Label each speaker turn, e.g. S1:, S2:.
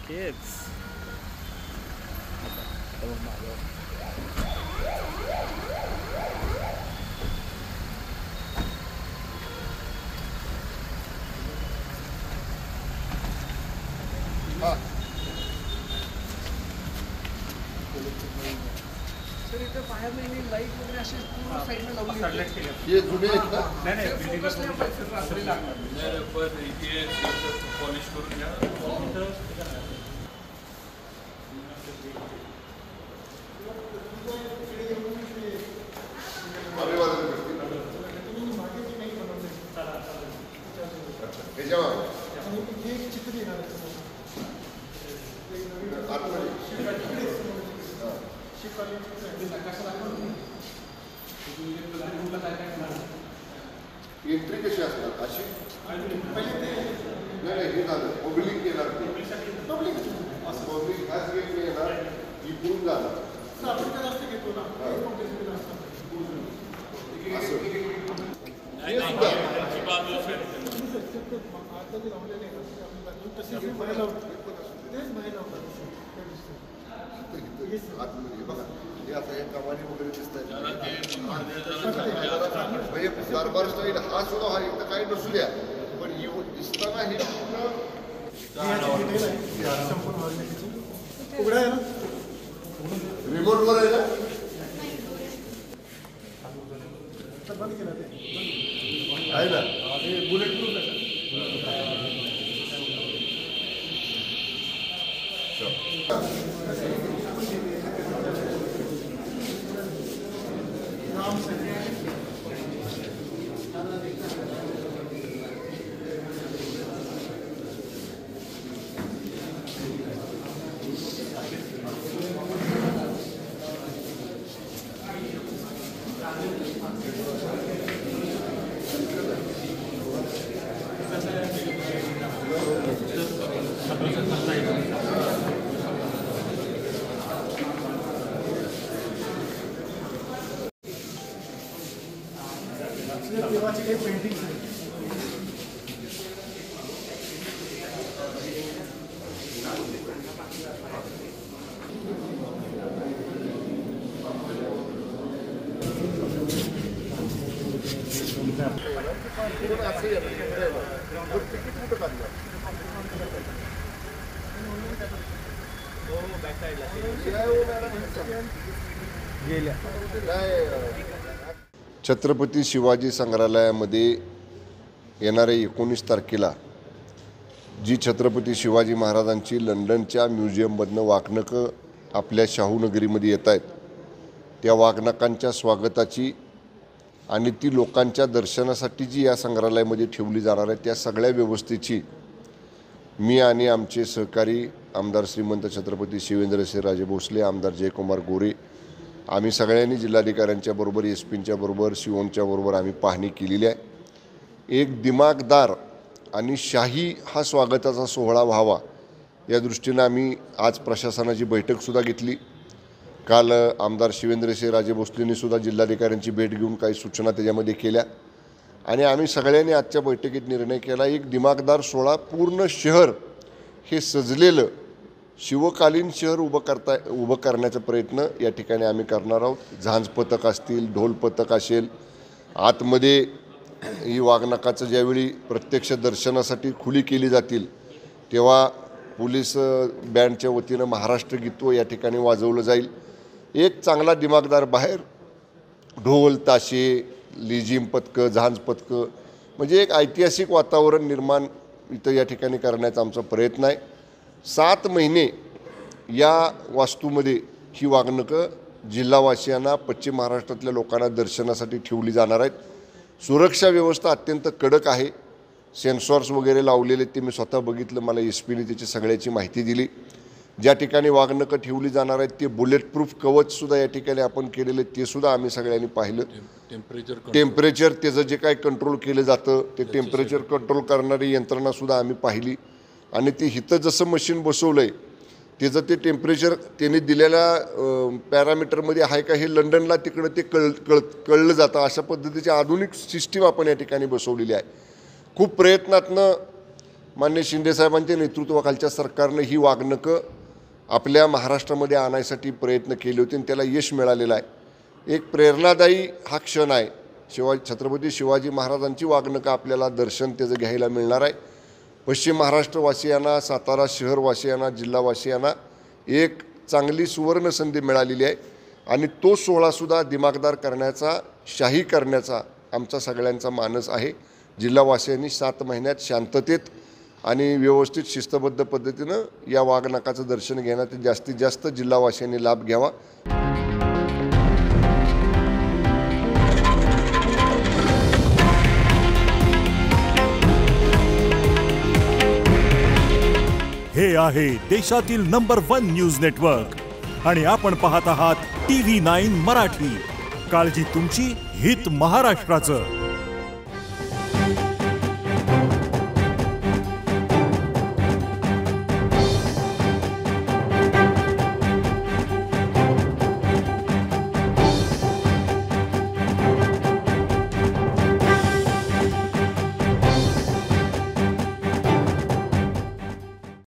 S1: Kids.
S2: Sir इथं बाहेर नाही लाईट वगैरे असे पूर्ण साईडला लावून
S3: हे जुने आहेत ना?
S2: नाही फोकस नाही पाहिजे रात्री लागणार
S4: पण इथे पॉलिश करून घ्या.
S3: एंट्री कशी असणार अशी नाही हे झालं पब्लिक येणार पब्लिक हाच गेट येणार इकडून जाणार आतमध्ये बघा हे आता हे कमानी वगैरे दिसत आहेत दरबार स्टाईल हा सुद्धा हा एकदा काही नसू द्या पण येऊन दिसताना हे पूर्ण रिमोट वर आहे ना आहे ना बुलेट प्रूफ
S2: देवाची काही पेंटिंग
S3: छत्रपती शिवाजी संग्रहालयामध्ये येणाऱ्या 19 तारखेला जी छत्रपती शिवाजी महाराजांची लंडनच्या म्युझियममधनं वाघनकं आपल्या शाहूनगरीमध्ये येत आहेत त्या वाघनकांच्या स्वागताची आणि ती लोकांच्या दर्शनासाठी जी या संग्रहालयामध्ये ठेवली जाणार आहे त्या सगळ्या व्यवस्थेची मी आणि आमचे सहकारी आमदार श्रीमंत छत्रपती शिवेंद्रसिंहराजे भोसले, आमदार जयकुमार गोरे आम्ही सगळ्यांनी जिल्हाधिकाऱ्यांच्या बरोबर एसपींच्या बरोबर सीओच्या बरोबर आम्ही पाहणी केलेली आहे। एक दिमागदार आणि शाही हा स्वागताचा सोहळा व्हावा या दृष्टीने आम्ही आज प्रशासनाची बैठकसुद्धा घेतली। काल आमदार शिवेंद्रसिंहराजे भोसलेंनी सुद्धा जिल्हाधिकाऱ्यांची भेट घेऊन काही सूचना त्याच्यामध्ये केल्या आणि आम्ही सगळ्यांनी आजच्या बैठकीत निर्णय केला एक दिमागदार सोहळा पूर्ण शहर हे सजलेलं शिवकालीन शहर उभं करण्याचा प्रयत्न या ठिकाणी आम्ही करणार आहोत। झांज पथक असतील, ढोल पथक असेल, आतमध्ये ही वाघनकाचं ज्यावेळी प्रत्यक्ष दर्शनासाठी खुली केली जातील तेव्हा पोलीस बँडच्या वतीनं महाराष्ट्र गीत या ठिकाणी वाजवलं जाईल। एक चांगला दिमागदार बाहेर ढोल ताशे लेझिम पथकं झांज पथकं म्हणजे एक ऐतिहासिक वातावरण निर्माण इथं या ठिकाणी करण्याचा आमचा प्रयत्न आहे। 7 महिने या वास्तूमध्ये ही वाघनकं जिल्हावासियांना पश्चिम महाराष्ट्रातल्या लोकांना दर्शनासाठी ठेवली जाणार आहेत। सुरक्षा व्यवस्था अत्यंत कडक आहे। सेन्सॉर्स वगैरे लावलेले ते मी स्वतः बघितलं, मला एसपीने त्याची सगळ्याची माहिती दिली। ज्या ठिकाणी वाघनकं ठेवली जाणार आहेत ते बुलेट प्रूफ कवचसुद्धा या ठिकाणी आपण केलेले ते सुद्धा आम्ही सगळ्यांनी पाहिलं। टेम्परेचर त्याचं जे काय कंट्रोल केलं जातं ते टेम्परेचर कंट्रोल करणारी यंत्रणासुद्धा आम्ही पाहिली आणि ती इथं जसं मशीन बसवलं आहे त्याचं ते टेम्परेचर त्यांनी दिलेल्या पॅरामीटरमध्ये आहे का हे लंडनला तिकडं ते कळलं जातं. अशा पद्धतीची आधुनिक सिस्टीम आपण या ठिकाणी बसवलेली आहे. खूप प्रयत्नातनं माननीय शिंदेसाहेबांच्या नेतृत्वाखालच्या सरकारनं ही वागणुकं आपल्या महाराष्ट्रामध्ये आणण्यासाठी प्रयत्न केले होते आणि त्याला यश मिळालेलं आहे. एक प्रेरणादायी हा क्षण आहे. छत्रपती शिवाजी महाराजांची वागणुकं आपल्याला दर्शन त्याचं घ्यायला मिळणार आहे. पश्चिम महाराष्ट्रवासियांना, सातारा शहरवासियांना, जिल्हावासियांना एक चांगली सुवर्ण संधी मिळालेली आहे आणि तो सोहळासुद्धा दिमागदार करण्याचा, शाही करण्याचा आमचा सगळ्यांचा मानस आहे. जिल्हावासियांनी 7 महिन्यात शांततेत आणि व्यवस्थित शिस्तबद्ध पद्धतीनं या वाघनखाचं दर्शन घेण्यात जास्तीत जास्त जिल्हावासियांनी लाभ घ्यावा.
S1: हे आहे देशातील नंबर 1 न्यूज नेटवर्क आणि आपण पाहत आहात TV9 मराठी. काळजी तुमची, हित महाराष्ट्राचं.